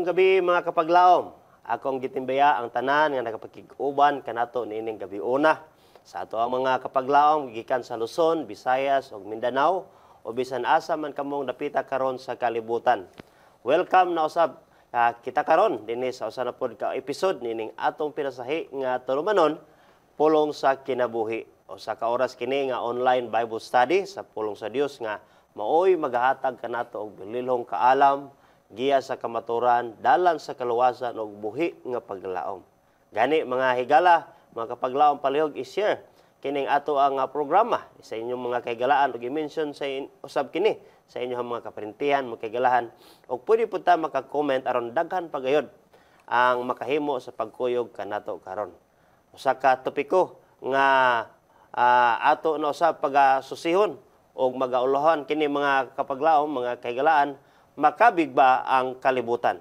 Mayong gabi mga kapaglaom. Akong gitimbaya ang tanan nga nakapakig-uban kanato niining gabi una. Sa ato ang mga kapaglaom gikan sa Luzon, Visayas ug Mindanao o bisan asa man kamong napita karon sa kalibutan. Welcome na usab kita karon dinhi sa usa na pod ka episode nining atong pinasahi nga tulumanon pulong sa kinabuhi. O sa ka oras kini nga online Bible study sa pulong sa Dios nga maoy magahatag kanato og bililhong kaalam, giya sa kamaturan, dalan sa kaluwasan ug buhi nga paglaom. Gani mga higala, mga kapaglaom palihog i-share kining ato ang programa sa inyong mga kaigalaan ug i-mention sa usab kini sa inyong mga kaprintihan, mga kaigalahan ug pwede pud ta maka-comment aron daghan pagayod ang makahimo sa pagkuyog kanato karon. Usa ka topiko nga ato na usab pagasusihon ug magauluhan kini mga kapaglaom, mga kaigalaan, makabig ba ang kalibutan.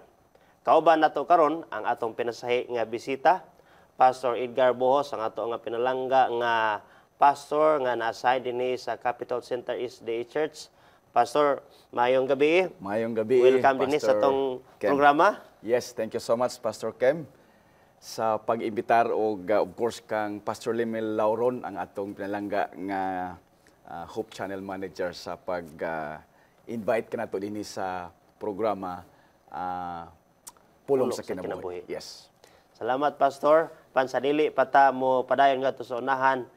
Kauban nato karon ang atong pinasahi nga bisita, Pastor Edgar Bohos, ang ato nga pinalangga nga pastor nga na-assign dinhi sa Capital Center East Day Church. Pastor, mayong gabi. Mayong gabi. Welcome dinhi sa tong programa. Yes, thank you so much Pastor Kem sa pag-imbitar og of course kang Pastor Limel Lauron ang atong pinalangga nga Hope Channel Manager sa pag-invite ka nato dinhi sa programa Pulong sa Kinabuhi. Yes. Salamat Pastor. Pansadili pata mo padayon nga to sa unahan.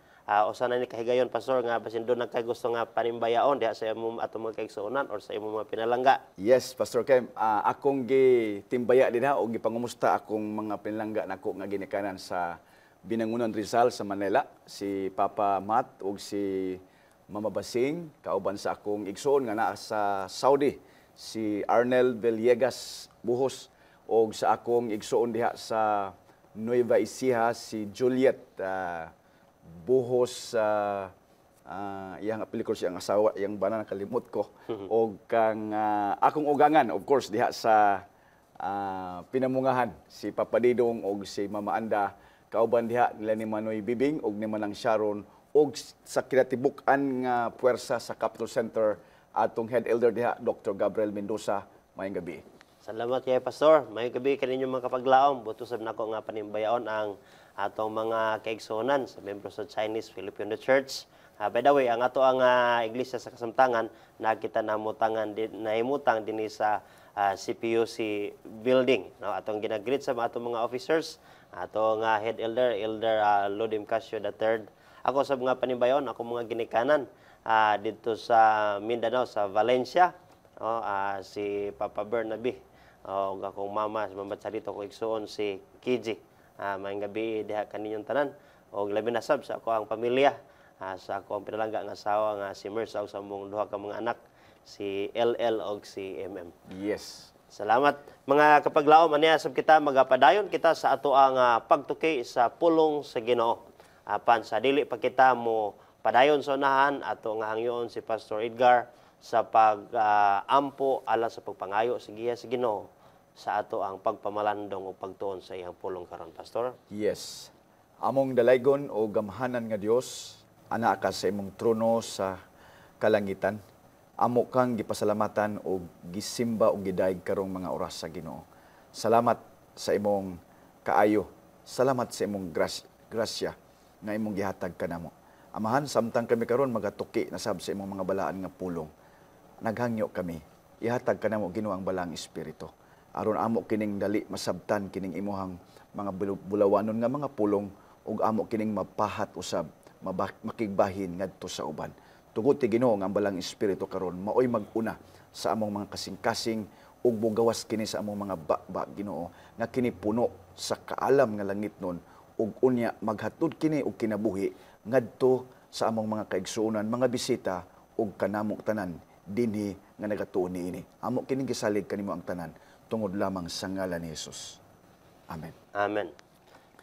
Usa na ni kahigayon Pastor nga basin doon nagkay gusto nga panimbayaon diha sa imong atong mga kaigsuonan or sa imong mga pinalangga. Yes, Pastor Kem. Akong gitimbaya dinha og gipangumusta akong mga pinalangga nako nga ginikanan sa Binangonan Rizal sa Manila, si Papa Matt ug si Mama Basing, kauban sa akong igsoon nga naa sa Saudi, si Arnel Villegas Buhos, o sa akong igsoon diha sa Nueva Ecija, si Juliet Buhos, iyang pelikul siyang asawa, iyang bana nakalimot ko, o kang akong ugangan, of course, diha sa Pinamungahan, si Papa Didong o si Mama Anda, kauban diha nila ni Manoy Bibing o ni Manang Sharon, o sa kinatibuk-an nga puwersa sa Capital Center atong head elder diha Dr. Gabriel Mendoza. Mayong gabi. Salamat kay Pastor. Mayong gabi kaninyo mga kapaglaom. Butusab nako nga panimbayaon ang atong mga kaigsuonan sa membro sa Chinese Filipino Church. By the way, ang ato ang iglesia sa Kasamtangan nakita namutangan nahimutang dinhi sa CPUC building. No, atong ginagreet sa atong mga officers, atong head elder Lodim Casio III. Ako sa mga panimbayon, ako mga ginikanan dito sa Mindanao, sa Valencia, si Papa Bernabe, o akong mama, si Mama Charito, ko igsuon si Kiji. Mayong gabi diha kaninyong tanan, o labi na sab sa ako ang pamilya, sa ako ang pinalangga ng asawa nga si Merce, o sa mong duha ka mga anak, si LL o si MM. Yes. Salamat mga kapaglaom, aniya sab kita magapadayon kita sa ato ang pagtuki sa pulong sa Ginoo. Apan sa dili pa kita mo padayon sa unahan ato nga hangyoon si Pastor Edgar sa pag-ampo ala sa pagpangayo sa giya sa Ginoo sa ato ang pagpamalandong o pagtuon sa iyang pulong karon, Pastor. Yes. Among dalaygon o gamhanan nga Dios, ana ka sa imong trono sa kalangitan. Amo kang gipasalamatan o gisimba o gidayeg karong mga oras sa Ginoo. Salamat sa imong kaayo. Salamat sa imong grasya nga imong gihatag kanamo. Amahan, samtang kami karon magatuki na sab sa imong mga balaan nga pulong. Naghangyo kami. Ihatag kanamo Ginoo ang balang espiritu. Aron amo kining dali masabtan kining imuhang mga bulawanon nga mga pulong ug amo kining mapahat usab, makigbahin ngadto sa uban. Tugod ti Ginoo nga ang balang espiritu karon maoy mag-una sa among mga kasing-kasing ug bugawas kini sa among mga bakba Ginoo nga kini puno sa kaalam nga langitnon ug unya maghatod kini og kinabuhi ngadto sa among mga kaigsuonan, mga bisita ug kanamo tanan dinhi nga nagatuon niini. Amo kining gisalig kanimo ang tanan tungod lamang sa ngalan ni Hesus. Amen. Amen.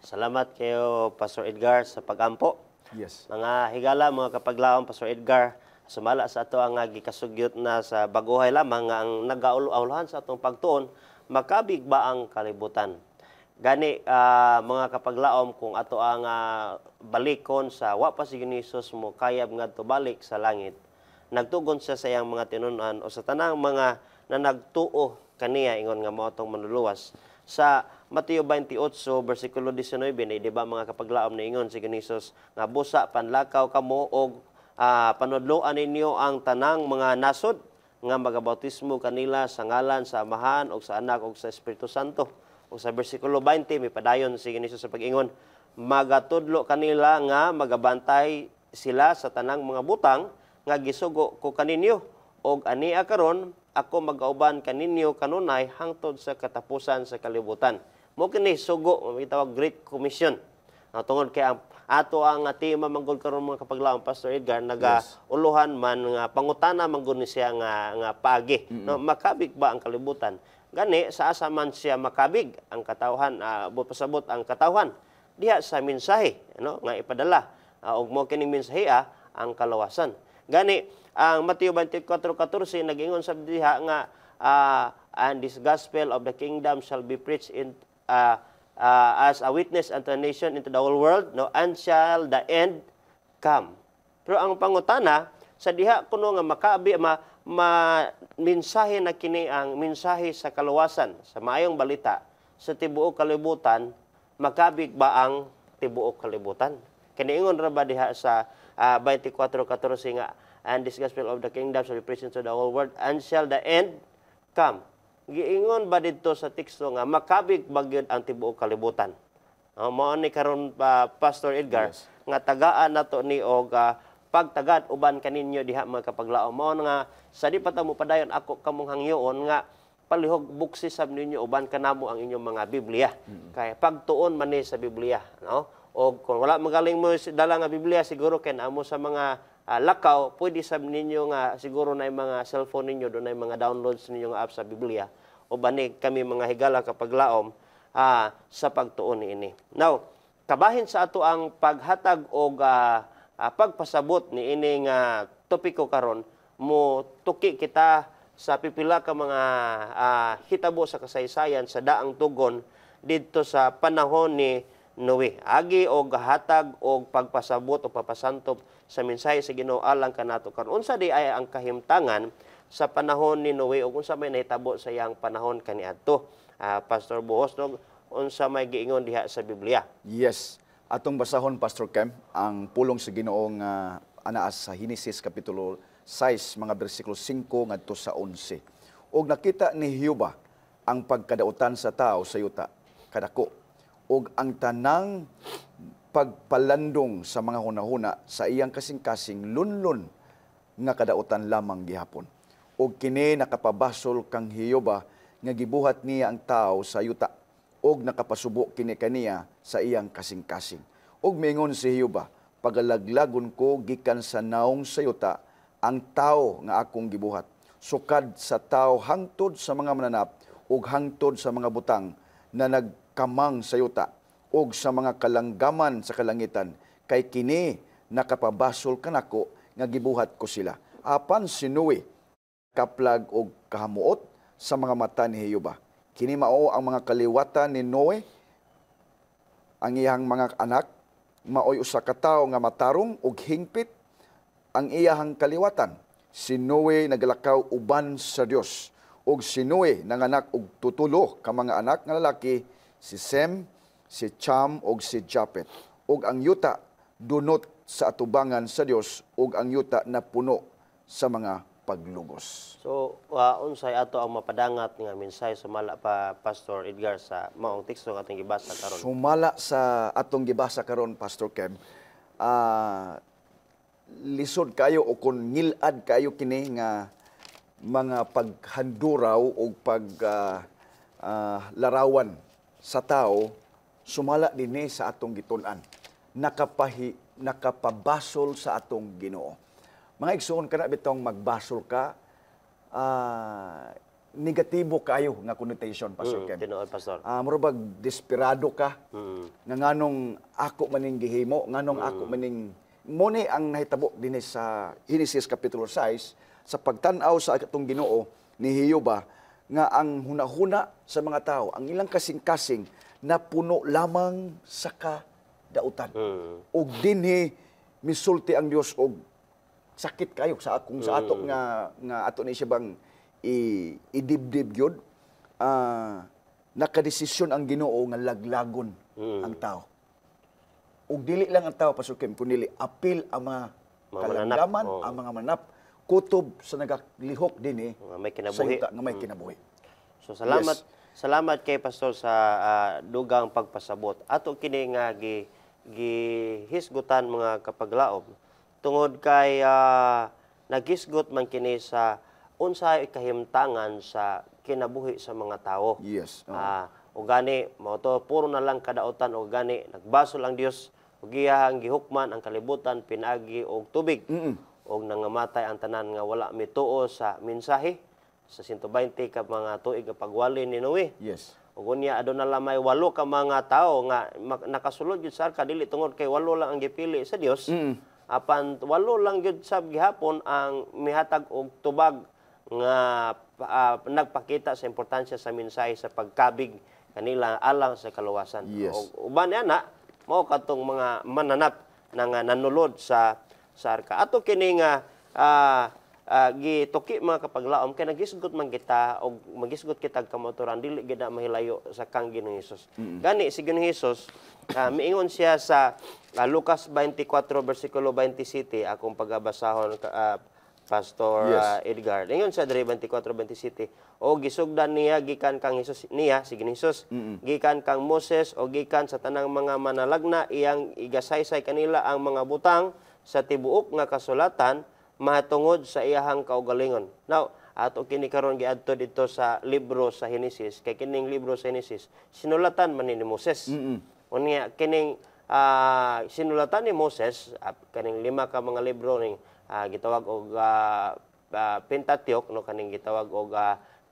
Salamat kayo Pastor Edgar sa pagampo. Yes. Mga higala, mga kapaglaom, Pastor Edgar, sumala sa ato ang gikasugyot na sa baguhay lamang nga ang nagaulahan sa atong pagtuon, makabig ba ang kalibutan? Gani mga kapaglaom kung ato ang balikon sa wa pa si Hesus mo kayab ngadto balik sa langit, nagtugon siya sa iyang mga tinunan o sa tanang mga na nagtuo kaniya ingon nga mao tong manluluwas. Sa Mateo 28 bersikulo 19 ni di ba mga kapaglaom na ingon si Hesus nga busa panlakaw kamo og panudloan ninyo ang tanang mga nasod nga magabautismo kanila sa ngalan sa Amahan o sa Anak o sa Espiritu Santo. O sa bersikulo 20 may padayon si Hesus sa pag-ingon, magatudlo kanila nga magabantay sila sa tanang mga butang nga gisugo ko kaninyo og ania karon ako magauban kaninyo kanunay hangtod sa katapusan sa kalibutan. Mo kini sugo gitawag Great Commission. Tungod kay ato ang tema manggol karon mga kapaglaom Pastor Edgar nagauluhan man nga pangutana manggol ni siya nga paagi. No, makabig ba ang kalibutan? Gani sa asa man siya makabig ang katawhan pasabot ang katawhan diha sa mensahe no nga ipadala ug mo kining mensahe ang kalawasan. Gani ang Mateo 24:14 nag-ingon sa diha nga and this gospel of the kingdom shall be preached in as a witness unto the nation into the whole world, no, and shall the end come. Pero ang pangutana, sa diha kuno nga makabi, mensahe na kini ang mensahe sa kaluwasan, sa maayong balita, sa tibuok kalibutan, makabig ba ang tibuok kalibutan? Kaniingon ra ba diha sa 24:14 nga, and this gospel of the kingdom shall be preached into the whole world, and shall the end come. Giingon ba dito sa teksto nga makabig bagyod ang tibuok kalibutan? Mao ni karon Pastor Edgar nga tagaan nato ni og pagtagad uban kaninyo diha mga kapaglaom. Mao nga sa di pa ta mo padayon ako kamong hangyoon nga palihog buksi sab ninyo uban kanamo ang inyong mga Biblia. Kay pagtuon man ni sa Biblia, no? O kung wala magaling mo dala nga Biblia siguro ken amo sa mga lakaw, pwede sab ninyo nga siguro na mga cellphone ninyo doon na mga downloads ninyo nga app sa Biblia o banig kami mga higala kapaglaom sa pagtuon ini. Now, kabahin sa ato ang paghatag og pagpasabot ni ining topiko karon mo tuki kita sa pipila ka mga hitabo sa kasaysayan sa daang tugon didto sa panahon ni Noe. Agi og hatag og pagpasabot o papasantop sa mensahe sa Ginoo alang kanato karon. Unsa di ay ang kahimtangan sa panahon ni Noe ug unsa may nahitabo sa iyang panahon kaniadto? Pastor Buhos, unsa may giingon diha sa Biblia? Yes. Atong basahon Pastor Kem ang pulong sa Ginoo nga anaa sa Henesis kapitulo 6 mga bersikulo 5 ngadto sa 11. Og nakita ni Hioba ang pagkadautan sa tao sa yuta kadako og ang tanang pagpalandong sa mga hunahuna sa iyang kasing-kasing lunlon nga kadautan lamang gihapon. Og kini nakapabasol kang Hioba nga gibuhat niya ang tao sa yuta og nakapasubo kini kaniya sa iyang kasing-kasing. Og mingon si Hioba, pagalaglagon ko gikan sa naong sa yuta ang tao nga akong gibuhat. Sukad sa tao hangtod sa mga mananap ug hangtod sa mga butang na nagkamang sa yuta ug sa mga kalanggaman sa kalangitan kay kini nakapabasol kanako nga gibuhat ko sila. Apan si Noe kaplag og kahamuot sa mga mata ni Hioba. Kini mao ang mga kaliwatan ni Noe, ang iyang mga anak, maoy usa ka tawo nga matarong ug hingpit ang iyang kaliwatan. Si Noe naglakaw uban sa Dios ug si Noe nanganak og tutulo ka mga anak nga lalaki, si Sem, si Cham ug si Japet. Ug ang yuta dunot sa atubangan sa Dios ug ang yuta napuno sa mga paglugos. So, unsay ato ang mapadangat nga mensahe sumala pa Pastor Edgar sa maong teksto nga ating gibasa karon? Sumala sa atong gibasa karon Pastor Kem, lisod kayo o kung ngilad kayo kini nga mga paghanduraw o larawan sa tao, sumala dinhi sa atong gitun-an. Nakapabasol sa atong Ginoo. Mga igsoon kana bitong magbasol ka, negatibo kayo nga connotation, Pastor Ken. Tinuod, Pastor. Murabag desperado ka, nga nganong ako maning gihimo, nganong ako maning, muni ang nahitabo din sa Genesis Kapitulo 6, sa pagtanaw sa atong Ginoo ni Hioba, nga ang hunahuna sa mga tao, ang ilang kasing-kasing, na puno lamang sa kadautan. Og dinhi misulti ang Dios og sakit kayo sa akong sa ato nga ato ni siya bang idibdib gyud, nakadesisyon ang Ginoo nga laglagon ang tao. Ug dili lang ang tao, Pastor Kim, kundi apil ang mga kalamdaman, ang mga manap, kutob sa nagalihok din may kinabuhi. sa yuta nga may kinabuhi. So salamat kay Pastor sa dugang pagpasabot. Ato kini nga gihisgutan mga kapaglaom tungod kay naghisgot man kini sa unsay kahimtangan sa kinabuhi sa mga tao. Yes. O gani mao to puro na lang kadaotan o gani nagbasol ang Dios ug iyang gihukman ang kalibutan pinagi og tubig. Og nangamatay ang tanan nga wala mituo sa mensahe sa 120 ka mga tuig nga pagwali ni Noe. Yes. Ug unya aduna lamay 8 ka mga tao nga nakasulod gyud sa arka dili tungod kay 8 lang ang gipili sa Dios. Apan 8 lang gyud sab gihapon ang mihatag og tubag nga nagpakita sa importansya sa mensahe sa pagkabig kanila alang sa kaluwasan. Yes. O uban ana mao katong mga mananap na nga nanulod sa arka. Ato kini nga gituki mga kapaglaom kay nagisgot man kita og magisgot kita kamotoran dili gid na mahilayo sa kang Ginoong Hesus. Gani si Ginoong Hesus miingon siya sa Lucas 24 bersikulo 27 akong pagabasahon Pastor Edgar. Ingon sa diri 24:27 o gisugdan niya gikan kang Hesus niya si Ginoong Hesus gikan kang Moses o gikan sa tanang mga manalagna iyang igasaysay kanila ang mga butang sa tibuok nga kasulatan mahatungod sa iyahang kaugalingon. Now, ato kini karon giadto dito sa libro sa Henesis, kay kining libro sa Henesis sinulatan man ni Moses. Unya kining sinulatan ni Moses kaning 5 ka mga libro ning gitawag og Pentateuch no kaning gitawag og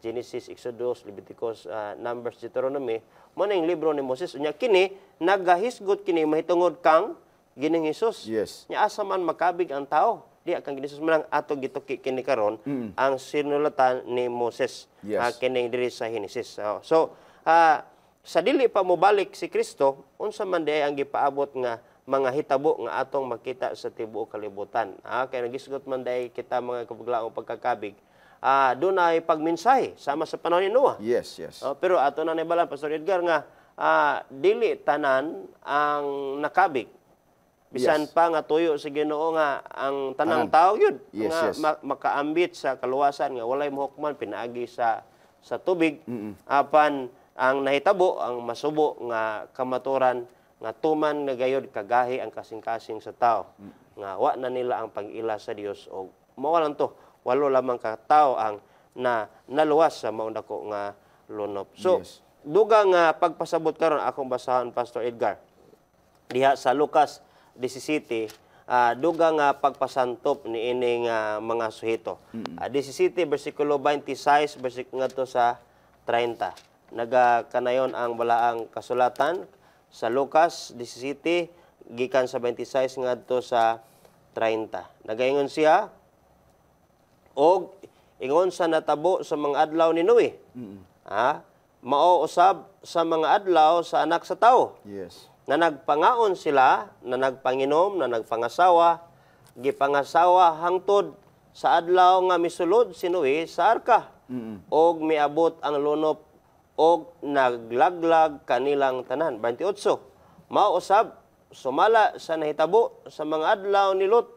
Genesis, Exodus, Leviticus, Numbers, Deuteronomy mo ning libro ni Moses. Unya kini nagahisgot kini mahitungod kang Ginoong Hesus. Yes. Nya asa man makabig ang tao di kang Ginoong Hesus man ato gituki kini karon ang sinulatan ni Moses. Yes. Kining diri sa Henesis. So sa dili pa mobalik si Kristo unsa man di ang gipaabot nga mga hitabo nga atong makita sa tibuok kalibutan. Kay nagisgot man day kita mga kapaglaong pagkakabig. Dunay pagmensahe sama sa panahon ni Noah. Yes, yes. Pero ato na nibalan Pastor Edgar nga dili tanan ang nakabig. Bisan pa nga tuyo sa Ginoo nga ang tanang tao yun Yes, nga yes. makaambit sa kaluwasan nga walay mohukman pinaagi sa tubig. Apan ang nahitabo ang masubo nga kamaturan nga tuman nga gayud kagahi ang kasing-kasing sa tao nga wa na nila ang pag-ila sa Dios og mao lang to 8 lamang ka tao ang naluwas sa maong dako nga lunop. So Yes. dugang pagpasabot karon akong basahan Pastor Edgar diha sa Lucas 17 dugang pagpasantop ni ining mga suhito. 17 bersikulo 26 bersikulo ngadto sa 30 nagakanayon ang balaang kasulatan sa Lucas 17 gikan sa 26 ngadto sa 30. Nagaingon siya og ingon sa natabo sa mga adlaw ni Noe. Mao usab sa mga adlaw sa anak sa tao. Yes. Na nagpangaon sila, na nagpanginom, na nagpangasawa, gipangasawa hangtod sa adlaw nga misulod si Noe sa arka. Og miabot ang lunop og naglaglag kanilang tanan. 28. Mausab sumala sa nahitabo sa mga adlaw ni Lot.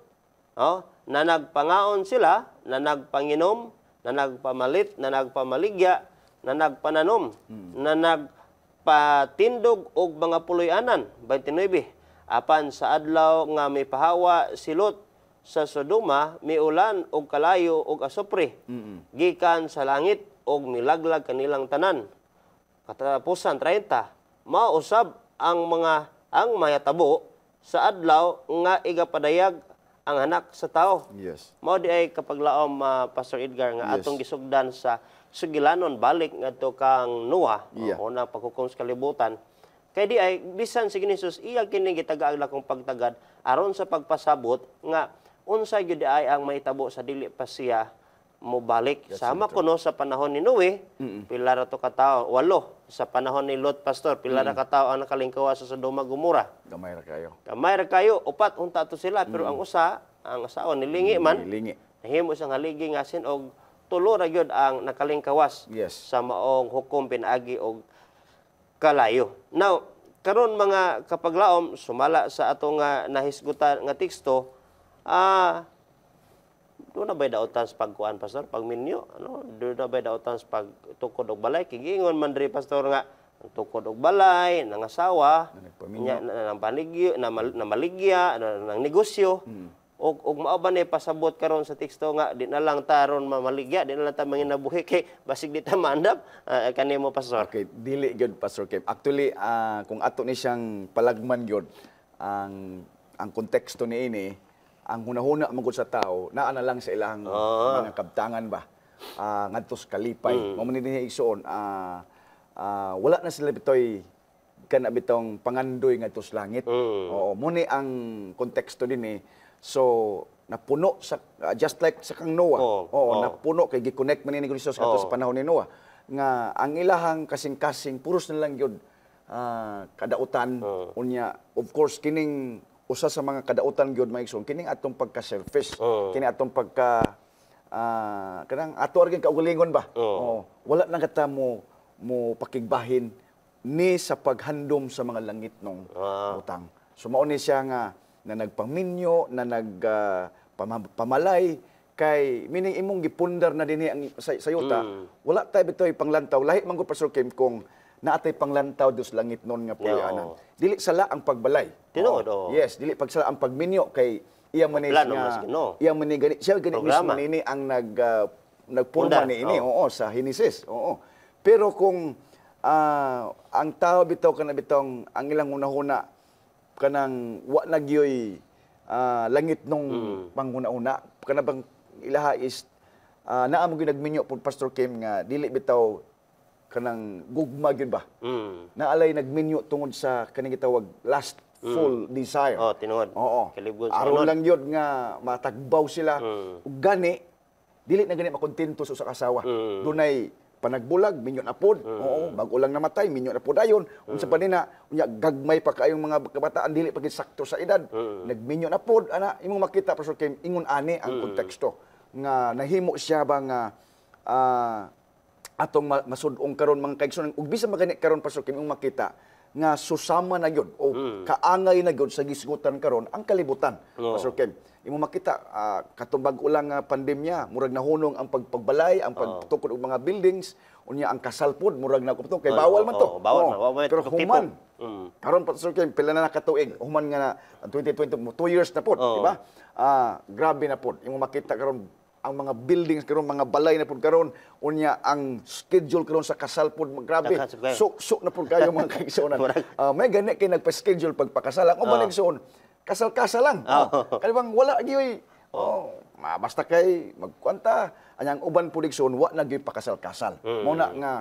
Na nagpangaon sila, na nagpanginom, na nagpamalit, na nagpamaligya, na nagpananom, na nagpatindog og mga puloy-anan. 29. Apan sa adlaw nga may pahawa si Lot sa Sodoma, miulan og kalayo og asupre. Gikan sa langit og milaglag kanilang tanan. Katapusan 30, mausab ang mga tabo sa adlaw nga igapadayag ang anak sa tao. Yes. Mao di ay kapaglaom Pastor Edgar nga Yes. atong gisugdan sa sugilanon balik ngadto kang Noah Yeah. unang paghukom sa kalibutan. Kay di ay bisan si Hesus iya kini gitagaag lakong pagtagad aron sa pagpasabot nga unsa gyud ay ang mahitabo sa dili pa siya mobalik. Sama kuno sa panahon ni Noe, pila ra to ka tawo, 8 sa panahon ni Lot Pastor, pila ra ka tawo ang nakalingkawa sa Sodoma Gomora. Gamay ra kayo. Kamay ra kayo, 4 unta to sila pero ang usa, ang asawa nilingi man. Lingi. Nahimo siyang haligi nga sin og tulo ra gyud ang nakalingkawas Yes. sa maong hukom pinaagi og kalayo. Now, karon mga kapaglaom sumala sa ato nga nahisgutan nga teksto, doon na ba'y daotan sa pagkuan, Pastor? Pagminyo? Ano? Doon na ba'y daotan sa pagtukod og balay? Kigingon man rin, Pastor, nga tukod og balay, nangasawa, Nagpaminyo. nang paligya, na maligya, nang negosyo. Og mao ba ni pasabot karon sa teksto nga di na lang taron mamaligya, di na lang ta manginabuhi kay basig di ta maandam kanimo, Pastor. Okay, dili gyud Pastor Kim. Actually, kung ato ni siyang palagman gyud ang konteksto ni ini, ang hunahuna man gud sa tao, naa na lang sa ilang mga kabtangan ba. Ngadto sa kalipay. Mao man dinhi igsoon, wala na sila bitoy kana bitong pangandoy ngadto sa langit. Oo, muni ang konteksto dinhi. So, napuno sa just like sa kang Noah. Napuno kay gi-connect man ni Jesus kadto sa panahon ni Noah nga ang ilahang kasing-kasing puros na lang gyud kadautan unya. Of course kining usa sa mga kadautan gyud maigsoon kining atong pagka-selfish, kining atong pagka kanang ato argin kaugalingon ba. Wala na kata mo pakigbahin ni sa paghandom sa mga langit nung utang. So mao ni siya nga na nagpaminyo, na nagpamalay, kay mining imong gipundar na dinhi ang sayuta, wala tayo bitoy panglantaw. Lahi man ko, Pastor Kim, kung naatay panglantaw dos langit nun nga puyanan. Dili sala ang pagbalay. Tinuod, Yes, dili pagsala ang pagminyo, kay iyang manis nga, iyang mani gani, siya gani mismo nini ang nagpurma ni ini, sa Henesis. Pero kung ang tao bitaw kana bitong ang ilang hunahuna kanang wa nagyoy langit nung panghuna-una kana bang ilaha is naa mo gyud nagminyo pud Pastor Kim nga dili bitaw kanang gugma gyud ba. Naalay nagminyo tungod sa kaning gitawag last full desire. Tinuod. Kalibgon sa aron lang gyud nga matagbaw sila ug gani dili na gani makontento sa kasawa. Dunay panagbulag, minyo na pod. Bago lang namatay, minyo na pod ayon. Unsa pa nina, unya gagmay pa kayong mga kabataan dili pa gid sakto sa edad. Nagminyo na pod ana imong makita Pastor Kim ingon ani ang konteksto nga nahimo siya ba nga atong masud-ong karon mga kaigsoon ug bisan magani karon Pastor Kim imong makita nga susama na gyud o kaangay na gyud sa gisgutan karon ang kalibutan Pastor Kim. Imo makita katong bag-o lang nga pandemya murag nahunong ang pagbalay, ang pagtukod og mga buildings, unya ang kasal pod murag na kupto kay bawal man to. Pero human. Karon Pastor Kim pila na nakatuig, human nga na 2020 2 years na pod, di ba? Grabe na pod. Imo makita karon ang mga buildings karon, mga balay na pod karon, unya ang schedule karon sa kasal pod grabe. Sok na pod kayo mga kaigsuonan. May gani kay nagpa-schedule pagpakasal. Ang uban igsoon kasal-kasal lang. Kaya bang wala gyud basta kay magkwanta anyang uban pud igsoon wa na gyud pakasal-kasal. Mao na nga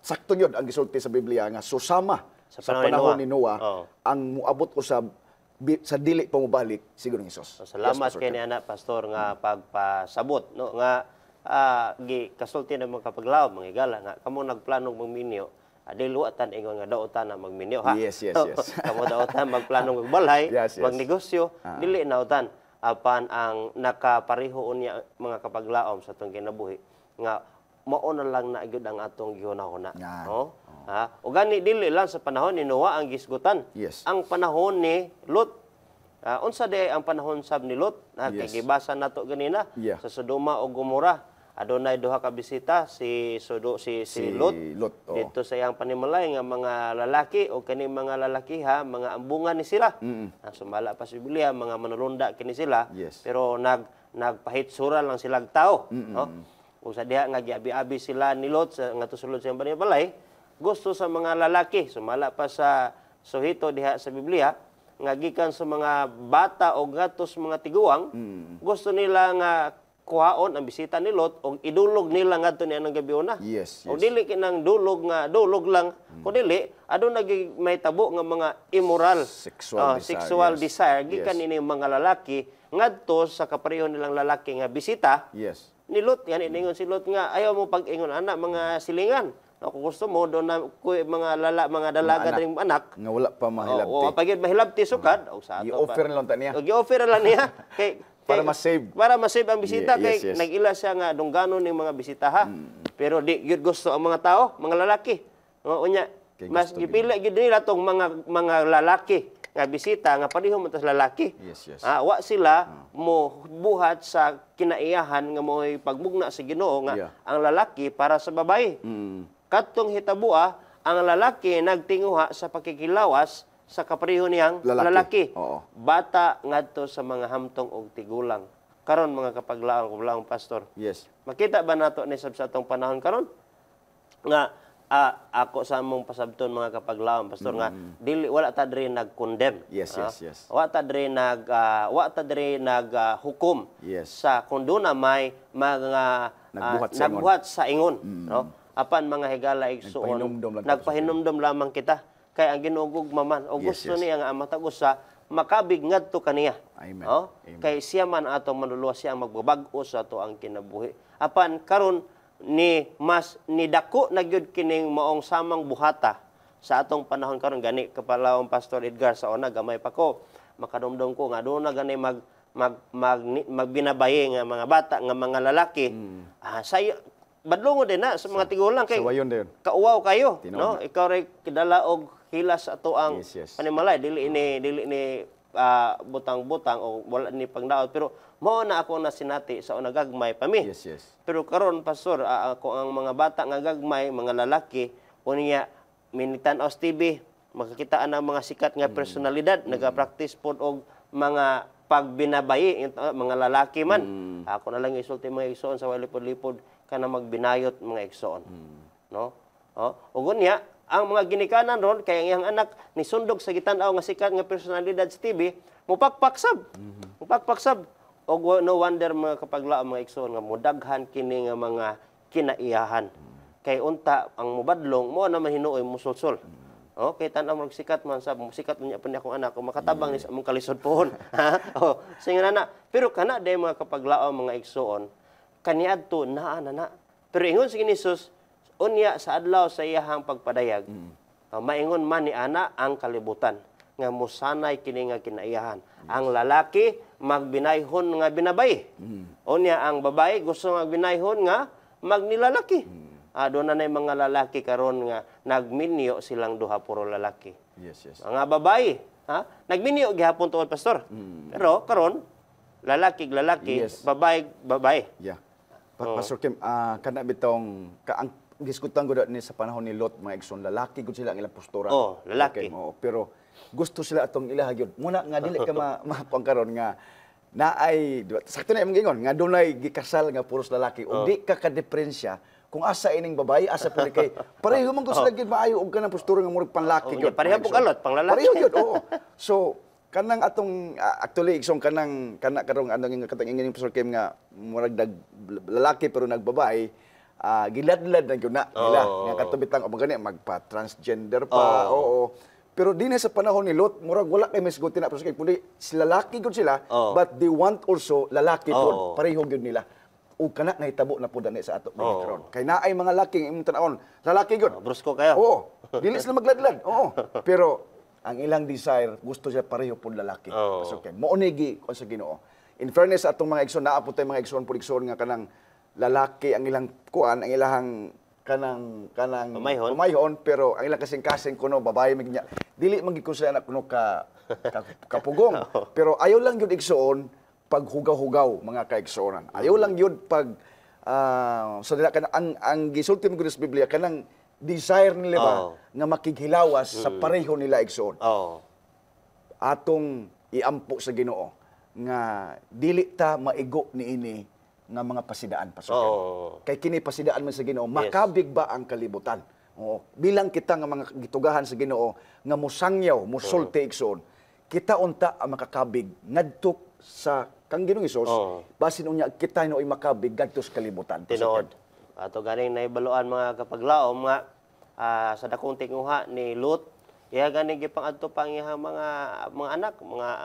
sakto gyud ang gisulti sa Biblia nga susama sa panahon ni Noah ang muabot usab sa dili pa mobalik siguro ng Hesus. Salamat kay ni ana Pastor nga pagpasabot no nga kasulti na mga kapaglaom mga igala nga kamo nagplanog magminyo. Diluatan ingon nga daotan na magminyo ha. Yes. Kamo daotan magplano magbalay, magnegosyo, dili nautan apan ang nakapareho unya mga kapaglaom sa atong kinabuhi nga mao na lang na gyud ang atong gihunahuna. No? O gani dili lang sa panahon ni Noah ang gisgutan. Ang panahon ni Lot. Unsa di ang panahon sab ni Lot? Kay gibasa nato ganina sa Sodoma o Gomora. Adunay duha ka bisita si Lot dito sa iyang panimalay nga mga lalaki o kani mga lalaki mga ambungan ni sila. Sumala pa sa Biblia mga manulunda kini sila pero nagpahitsura lang sila tao. Kung sa diha nga giabi-abi sila ni Lot nga tusulod sa iyang panimalay, gusto sa mga lalaki sumala pa sa suhito diha sa Biblia nga gikan sa mga bata o gatos mga tiguang, gusto nila nga kuhaon ang bisita ni Lot o idulog nila ngadto niya ng gabiuna. O dili kinang dulog lang, kun dili aduna may tabo nga mga immoral sexual desire gikan ini mga lalaki ngadto sa kapareho nilang lalaki nga bisita. Ni Lot yan iningon si Lot nga ayaw mo pag-ingon anak mga silingan. Kung gusto mo doon na mga dalaga dring anak nga wala pa mahilabti. Pagid mahilabti sukad og sa ato. I-offer lang ta niya. I-offer lang niya kay Para ma-save. Para ma-save ang bisita Yes, kay yes. nag-ila siya nga dungganon ning mga bisita ha. Pero di gyud gusto ang mga tao, mga lalaki. Unya, Kay mas gusto gipili gyud nila tong mga lalaki nga bisita nga pareho man tas lalaki. Yes, yes. Wa sila mo buhat sa kinaiyahan nga mo'y pagbugna sa Ginoo nga Yeah. ang lalaki para sa babae. Katong hitabua, ang lalaki nagtinguha sa pakikilawas sa kapareho niyang Lalaki. lalaki. Oo. Bata ngadto sa mga hamtong og tigulang. Karon mga kapaglaong pastor. Yes. Makita ba nato ni sa atong panahon karon nga ako sa among pasabton mga kapaglaom pastor nga dili wala ta diri nag-condemn. Yes, yes, yes. Wa ta diri hukom Yes. sa kung doon na may mga Nagbuhat sa ingon. no? Apan mga higala igsuon Nagpahinumdom lang nagpahinumdom lamang kita kay ang Ginoo gugmaman o Yes, gusto yes. niya nga ang matag usa makabig ngadto kaniya. Amen. Amen. Kay siya man atong manluluwas siya ang magbabag-o sa ato ang kinabuhi. Apan karon ni dako na gyud kining maong samang buhata sa atong panahon karon gani kapalawon Pastor Edgar sa una gamay pa ko makadumdum ko nga doon na gani magbinabaye nga mga bata nga mga lalaki. Sayo badlongo din na sa mga tigulang kay So, wayon din. kauwaw kayo, Tinuod no? na. Ikaw ray kidala og hilas ato ang Yes, yes. panimalay dili ni butang-butang o wala ni pangdaot pero mao na ako na sinati sa una gagmay pa mi. Yes, yes. Pero karon pastor ako ang mga bata nga gagmay mga lalaki unya minitan os TV makakitaan ang mga sikat nga personalidad nagapractice pod og mga pagbinabayi mga lalaki man. Ako na lang isulti mga igsoon sa walipod-lipod kana magbinayot mga igsoon. No? Ug unya ang mga ginikanan ron kay ang iyang anak ni sundog sa gitan-aw nga sikat nga personalidad sa TV mupakpaksab. Mupakpaksab og no wonder mga kapaglaom mga igsoon nga mudaghan kini nga mga kinaiyahan. Kay unta ang mubadlong mo na mahinuoy musulsol. Kay tan-aw magsikat man sab musikat niya pa ni akong anak kung makatabang ni sa among kalisod pohon. Singa na. Pero kana day mga kapaglaom mga igsoon kaniadto naa na. Pero ingon si Hesus unya sa adlaw sa iyahang pagpadayag, maingon man ni ana ang kalibutan nga musanay kini nga kinaiyahan. Ang lalaki magbinayhon nga binabay. Unya ang babae gusto nga binayhon nga magnilalaki. Doon na mga lalaki karon nga nagminyo silang duha puro lalaki. Yes, yes. Mga babae, nagminyo gihapon tuod pastor. Pero karon lalaki, Yes. babae. Yeah. Pastor Kim, kana bitong ang diskutan ko ni sa panahon ni Lot mga igsoon lalaki gud sila ang ilang postura. Lalaki. Okay, pero gusto sila atong ilaha gyud. Muna nga dili ka makuan karon nga naay sakto na imong gingon nga dunay gikasal nga puros lalaki ug di ka diferensya kung asa ining babae asa pud kay pareho man gud sila gyud maayo og kanang postura nga murag panlaki gyud. Pareho po kalot pang lalaki. Pareho gyud, oo. So kanang atong actually igsoon kana karong ano nga katong ingin Pastor Kim nga murag lalaki pero nagbabae gilad-lad na gyud na nila nga katubitang o magani magpa-transgender pa oo pero dinhi sa panahon ni Lot murag wala kay misguti na Pastor Kim kundi sila lalaki gyud sila but they want also lalaki pod pareho gyud nila ug kana nahitabo na pud ani sa ato karon kay naay mga lalaki imong tan-awon lalaki gyud Brusko kayo. oo dili sila magladlad oo pero ang ilang desire gusto sila pareho pud lalaki. Pastor Kim. Mao ni gi kon sa Ginoo. In fairness atong mga igsoon naa pud tay mga igsoon pud igsoon nga kanang lalaki ang ilang kuan ang ilahang kanang pamayhon pero ang ilang kasing-kasing kuno babae miginya dili man gid ko sa anak kuno kapugong. Pero ayaw lang gyud igsoon pag hugaw-hugaw mga kaigsoonan. Ayaw lang gyud pag so dila kanang ang gisulti mo sa Biblia kanang desire nila ba nga makighilawas sa pareho nila igsoon. Atong iampo sa Ginoo nga dili ta maigo niini nga mga pasidaan Pastor. Kay kini pasidaan man sa Ginoo makabig ba ang kalibutan. Bilang kita nga mga gitugahan sa Ginoo nga musangyaw, musulti igsoon. Kita unta ang makakabig ngadto sa kang Ginoong Hesus basin unya kita noy makabig ngadto sa kalibutan. Tinuod. Ato ganing naibaluan mga kapaglaom nga sa dakong tinguha ni Lot iya ganing gipangadto pang iyang mga anak,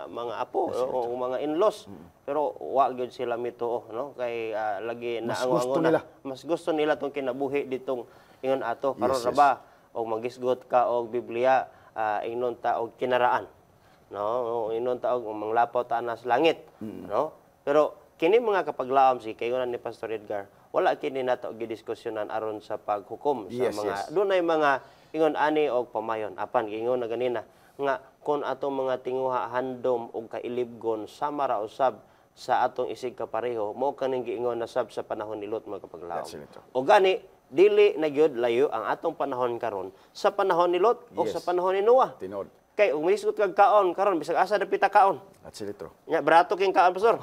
mga apo o mga in-laws. Pero wa gyud sila mituo no kay lagi na mas gusto nila tong kinabuhi ditong ingon ato karon ra ba og magisgot ka og Biblia ingnon ta og kinaraan. No, ingnon ta og manglapaw ta nas langit, no? Pero kini mga kapaglaom si kayon ni Pastor Edgar, wala kini nato gidiskusyonan aron sa paghukom sa Yes, mga yes. dunay mga ingon ani og pamayon. Apan ingon na ganina nga kung atong mga tinguha handom og kailibgon sama ra usab sa atong isig kapareho, mao kaning giingon na sab sa panahon ni Lot mga kapaglaom. That's it. O gani dili na gyud layo ang atong panahon karon sa panahon ni Lot o Yes. sa panahon ni Noah. Tinod. Kay ug misgot kag kaon karon bisag asa dapita kaon. That's it. Nya barato king kaon pastor.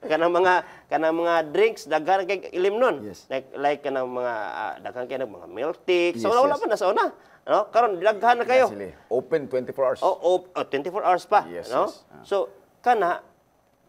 kanang mga drinks daghan kay ilim nun. Yes. Like kanang mga daghan kay mga milk tea. Yes, Sa wala yes. pa na sa una. No? Karon daghan na kayo. Sila. Open 24 hours. Oh, 24 hours pa, Yes, no? yes. So kana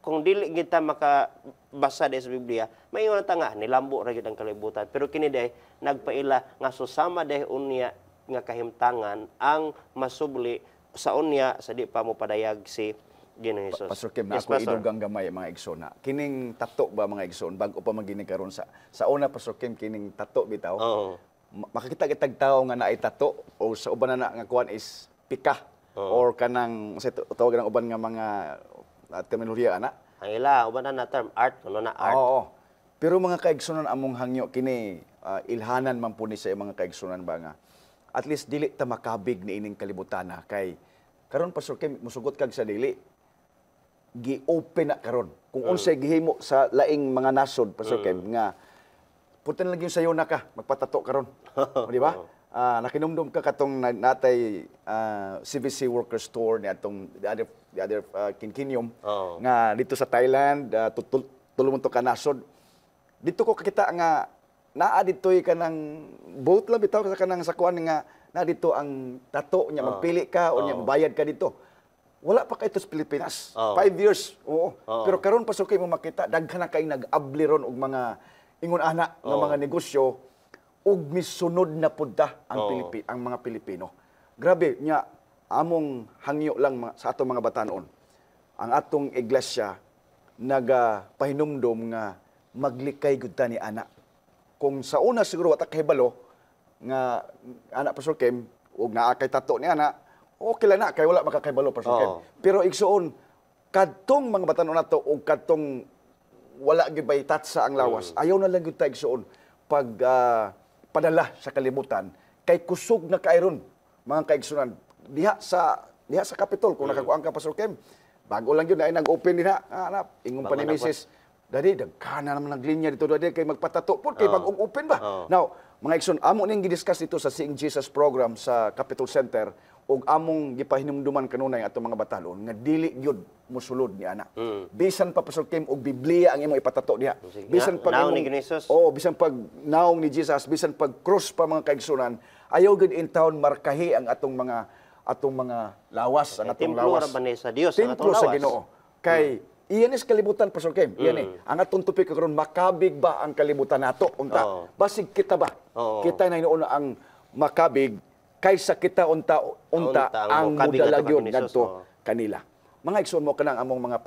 kung dili kita makabasa sa Biblia, may ingon ta nga nilambo ra gyud ang kalibutan. Pero kini day nagpaila nga susama day unya nga kahimtangan ang masubli sa unya sa di pa mo padayag si Ginoong Hesus. Pastor Kim, na Yes, ako Pastor. idugang gamay mga igsoon na. Kining tato ba mga igsoon bago pa magini karon sa una Pastor Kim kining tato bitaw. Oo. Makakita kitag tao nga naay tato o sa uban na nga kuan is pika or kanang sa tawag ng uban nga mga terminolohiya ana. Ang ila uban na term art kuno na art. Oo. Pero mga kaigsunan among hangyo kini ilhanan man po ni sa mga kaigsunan ba nga at least dili ta makabig ni ining kalibutan na kay karon Pastor Kim musugot kag sa dili gi-open na karon kung unsay gihimo sa laing mga nasod Pastor Kim nga putin lang yung sayo na ka magpatato karon di ba? Nakinumdum ka katong natay CVC worker store ni atong the other Kinkinium Oo. nga dito sa Thailand tulong to ka nasod dito ko kakita nga naa ditoy kanang boat lang bitaw sa kanang sakuan nga na dito ang tato niya magpili ka o niya bayad ka dito. Wala pa kay ito sa Pilipinas. 5 years. Oo. Pero karon pa kay mo makita daghan na kay nag-abli ron og mga ingon ana nga mga negosyo ug misunod na pudta ang ang mga Pilipino. Grabe nya among hangyo lang sa atong mga batanon. Ang atong iglesia nagapahinumdom nga maglikay gud ta ni ana. Kung sa una siguro wata kahibalo nga anak Pastor Kim ug naa kay tato ni ana, okay lang na kay wala makakahibalo Pastor Kim. Pero igsuon kadtong mga batanon nato ug kadtong wala gyud bay tatsa ang lawas. Ayaw na lang gyud ta igsuon pag padala sa kalibutan kay kusog na kairon mga kaigsunan diha sa Capitol kung nakakuan ka Pastor Kim. Bago lang yun ay nag-open diha anak ingon pa ni Mrs. Dadi, dagkana naman naglinya dito dadi kay magpatato po kay bagong open ba. Now, mga igsoon, amo ning gidiscuss dito sa Seeing Jesus program sa Capitol Center ug among gipahinumduman kanunay atong mga batalon nga dili gyud mosulod ni ana. Bisan pa Pastor Kim og Biblia ang imong ipatato diha. Bisan pag naong ni Jesus. bisan pag naong ni Jesus, bisan pag cross pa mga kaigsunan, ayaw gid in town markahi ang atong mga lawas, ang atong Templo lawas. ra ba ni sa Dios ang atong Templo sa lawas? Ginoo. Kay iyan is kalibutan Pastor Kim. Iyan ang atong tupik karon makabig ba ang kalibutan nato unta? Basig kita ba? Kita na inuuna ang makabig kaysa kita unta ang makabig mudalagyon nato kag ngadto kanila. Mga igsoon mo kanang among mga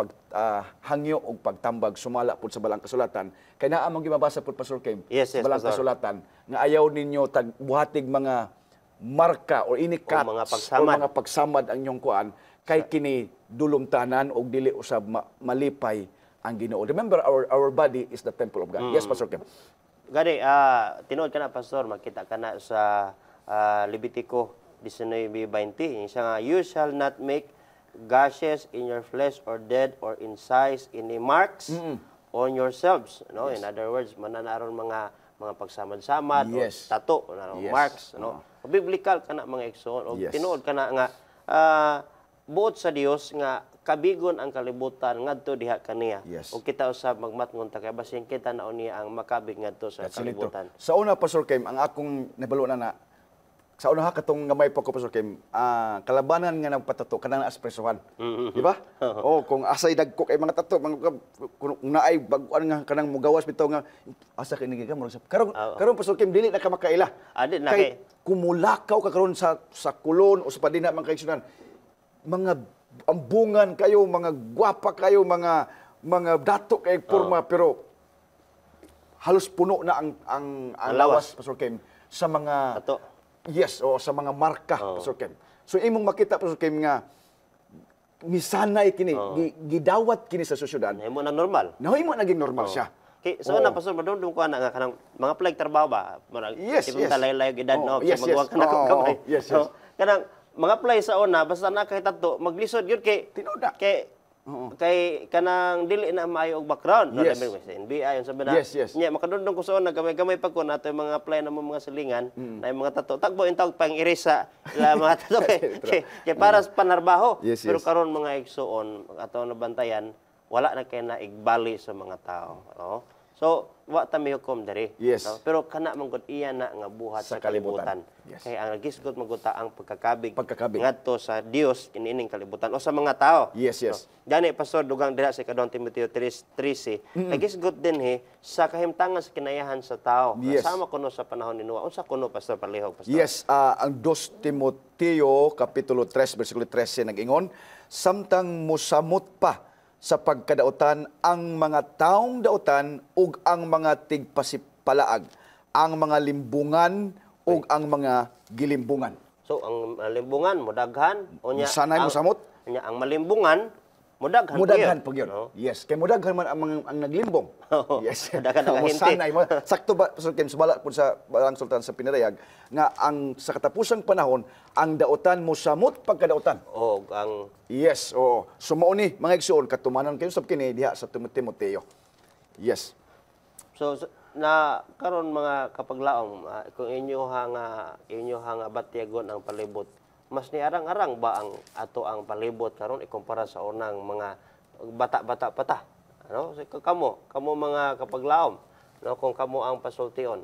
hangyo ug pagtambag sumala pud sa balang kasulatan kay naa among gibabasa pud Pastor Kim Yes, sa balang Pastor. kasulatan nga ayaw ninyo buhatig mga marka o inikat O mga pagsamad. ang inyong kuan kay kini dulumtanan og dili usab malipay ang Ginoo. Remember our body is the temple of God. Yes Pastor Kim. Gani, tinuod ka na, Pastor, makita ka na sa Levitico 19:20. Isa nga, you shall not make gashes in your flesh or dead or incise any marks on yourselves. No? In other words, mananaron mga pagsamad-samad Yes. o tato, Yes. marks. No? Biblical ka na mga igsoon. O Yes. tinuod ka na nga, buot sa Dios nga kabigon ang kalibutan ngadto diha kaniya. Yes. O kita usab magmatngon ta kay basin kita na niya ang makabig ngadto sa That's it, ito. kalibutan. Sa una Pastor Kim, ang akong nabalo na sa una katong gamay pa ko Pastor Kim, kalabanan nga nagpatato kanang aspresohan. Di ba? Kung asay dagko kay mga tato, kung naay baguan nga kanang mugawas bitaw nga asa kini ka karon Pastor Kim dili na ka makaila. Adi na Kay kumulakaw ka karon sa kulon o sa padina mga kaigsunan. Mga ambungan kayo, mga gwapa kayo, mga dato kay porma pero halos puno na ang lawas Pastor Kim sa mga Tato. yes, o sa mga marka Pastor Kim. So imong makita Pastor Kim nga misanay kini, gidawat kini sa sosyudad. Nahimo na normal. Nahimo naging normal siya. Kay so na pastor madumdum ko na nga kanang mga flag trabaho ba? Marag Yes, yes. talay-layo edad Oh, no, yes, so magwa yes. ka na kung kamay. Yes, yes. So, kanang mga play sa una basta na kahit ato maglisod gyud kay Tinuda. kay kanang dili na maayo og background no Yes. labi sa NBI yung sabi na Yes, yes. nya makadundong ko sa una gamay-gamay pa ko nato yung mga play na mga silingan na yung mga tato tagbo intawag pang erisa ila mga tato kay para sa panarbaho Yes, pero yes. karon mga igsoon ato nabantayan wala na kay na igbali sa mga tao no so wa ta mi hukom diri Yes. no? Pero kana man gud iya na nga buhat Sa sa kalibutan. kalibutan Yes. kay ang nagisgot maguta ang pagkakabig Pagkakabig. ngadto sa Dios kiniining kalibutan o sa mga tao. Yes, yes. No? Gani pastor dugang diha sa kadong Timoteo 3:13 nagisgot din sa kahimtangan sa kinayahan sa tao. Yes. Sama kuno sa panahon ni Noah. Unsa kuno pastor palihog pastor? Yes, ang 2 Timoteo kapitulo 3 bersikulo 13 nag-ingon, samtang musamot pa sa pagkadautan ang mga taong dautan ug ang mga tigpasipalaag, ang mga limbungan ug ang mga gilimbungan. So ang limbungan modaghan unya Musanay ang- mosamot? unya ang malimbungan mudaghan Mudaghan po po yun. no? Yes, kay mudaghan man ang naglimbong. Oo. Yes. Mudaghan ang kahinti. Musanay mo. Sakto ba Pastor Kim subala po sa Balang Sultan sa Pinarayag nga ang sa katapusang panahon ang dautan mosamot pagkadautan. O ang Yes, oo. So mao ni mga igsoon katumanan kayo sab kini diha sa Timoteo. Yes. So na karon mga kapaglaom kung inyo nga batyagon ang palibot mas ni arang-arang ba ang ato ang palibot karon ikumpara sa unang mga bata-bata pa ta ano so, kamo mga kapaglaom no kung kamo ang pasultion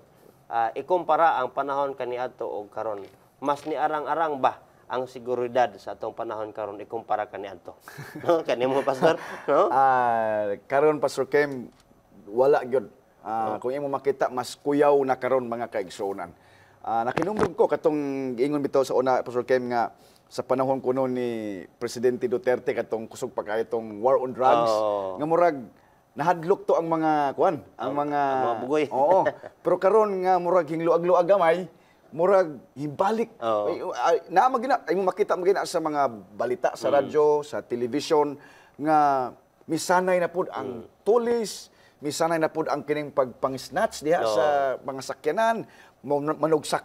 ikumpara ang panahon kaniadto og karon mas ni arang-arang ba ang seguridad sa atong panahon karon ikumpara kaniadto no kanimo pastor no Karon Pastor Kim wala gyud. Kung imo makita mas kuyaw na karon mga kaigsuonan. Nakinumdum ko katong giingon bitaw sa una Pastor Kim nga sa panahon kuno ni Presidente Duterte katong kusog pa kay itong war on drugs nga murag nahadlok to ang mga kuan, ang mga bugoy. Oo. Pero karon nga murag hingluag-luag gamay, murag hibalik. Na magina imo makita magina sa mga balita sa radyo, sa television nga misanay na pud ang tulis, misanay na pud ang kining pagpang-snatch diha sa mga sakyanan,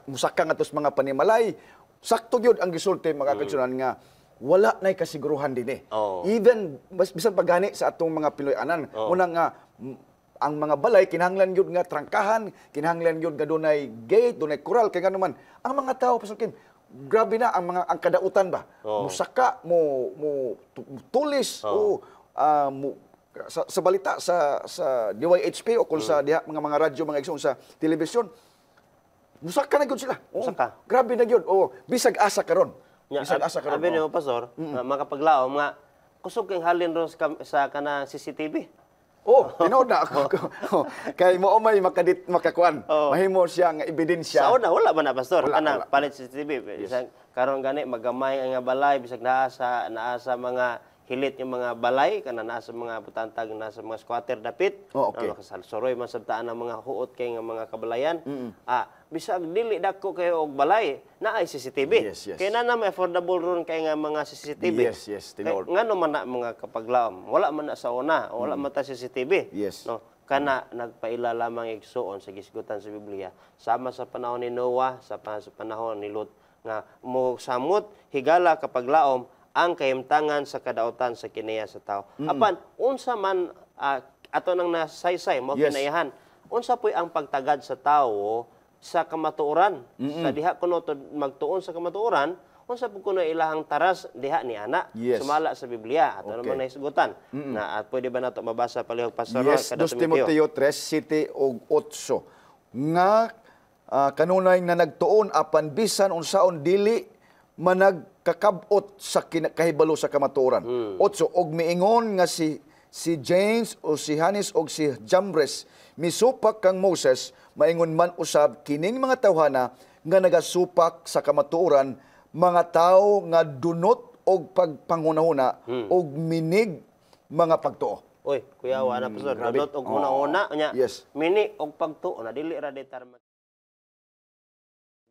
musaka nga tos mga panimalay. Sakto gyud ang gisulti mga kaigsuonan nga wala nay kasiguruhan dinhi. Even bisan pagani sa atong mga Piloy-anan, unang nga ang mga balay kinahanglan gyud nga trangkahan, kinahanglan gyud nga dunay gate, dunay kural kay ngano man. Ang mga tawo Pastor Kim, grabe na ang kadautan ba. Musaka mo tulis o sa balita sa DYHP o kung sa diha mga radyo mga igsoon sa telebisyon. Musaka na gyud sila. Musaka. Grabe na gyud. Bisag asa karon. Bisag asa karon. Abi niyo pastor mga kapaglaom nga kusog kang halin ron sa kana CCTV. Tinood na ako. Kay mo may makakuan. Mahimo siya nga ebidensya. Sa una wala man na pastor Wala. palit CCTV. Bisag karon gani magamay ang nga balay bisag naa sa mga hilit yung mga balay kana naa sa mga butantag nasa mga squatter dapit. Okay. Nakasalsoroy man sabtaan ang mga huot kay nga mga kabalayan. Bisag dili dako kayo og balay naay CCTV. Yes, yes. Kay na may affordable ron kay nga mga CCTV. Yes, tinood. Ngano man na mga kapaglaom, wala man na sa una, wala man ta CCTV. Yes. No, kana nagpaila lamang igsuon sa gisgutan sa Biblia sama sa panahon ni Noah sa panahon ni Lot nga mo samot higala kapaglaom ang kahimtangan sa kadautan sa kinaya sa tao. Apan unsa man ato nang nasaysay mo Yes. kinayahan, unsa poy ang pagtagad sa tawo sa kamatuoran. Sa diha kuno magtuon sa kamatuoran, unsa po kuno ilahang taras diha ni ana Yes. sumala sa Biblia ato Okay. naman nahisgutan. Na pwede ba nato mabasa palihog pastor Yes, 2 Timoteo 3:7 ug 8 nga kanunay nga nagtuon apan bisan unsaon dili managkakabot sa kahibalo sa kamatuoran. 8 og miingon nga si James o si Hanes og si Jambres misupak kang Moses maingon man usab kining mga tawhana nga nagasupak sa kamatuoran mga tawo nga dunot og pagpanghunahuna og minig mga pagtuo. Oy, kuya na pastor, grabe. dudot og una-una nya. Yes. Mini og pagtuo na dili ra detar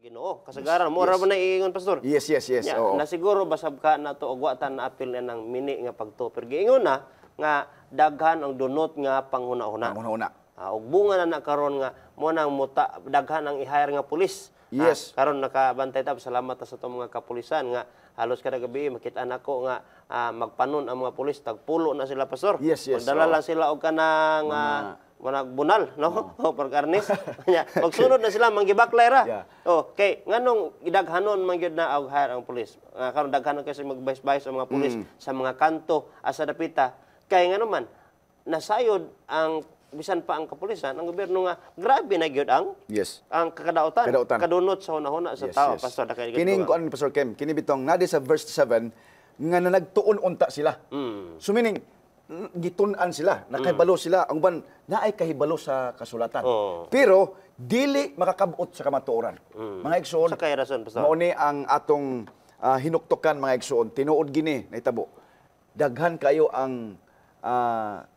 Ginoo. Kasagaran mo ra man na iingon pastor. Yes. Nya, Oo. na siguro basab ka na to og watan na apil na ng mini nga pagtuper. Giingon na nga daghan ang dunot nga panghuna-huna. Ang una-una. Og bunga na karon nga mo nang muta daghan ang i-hire nga pulis. Yes. Karon nakabantay ta salamat ta sa itong mga kapulisan nga halos kada gabi makita nako nga magpanon ang mga pulis tagpulo na sila pastor. Yes. Magdala lang sila og kanang bunal, no? O pagkarnis. Pag sunod na sila manggibaklay ra. Yeah. Okay, nganong idaghanon man gyud na og hire ang pulis. Karon daghanon kasi magbayis-bayis ang mga pulis sa mga kanto asa dapita. Kay ngano man nasayod ang bisan pa ang kapulisan, ang gobyerno nga grabe na gyud ang kakadaotan. Kadunot sa hunahuna sa tao, pastor. Kining kuan Pastor Kem, kini bitong nadi sa verse 7 nga nagtuon unta sila. So meaning gitun-an sila, nakahibalo sila, ang ban naay kahibalo sa kasulatan. Pero dili makakabot sa kamatuoran. Mga igsoon, sa kay rason pastor. mao ni ang atong hinuktokan mga igsoon, tinuod gini nahitabo. Daghan kayo ang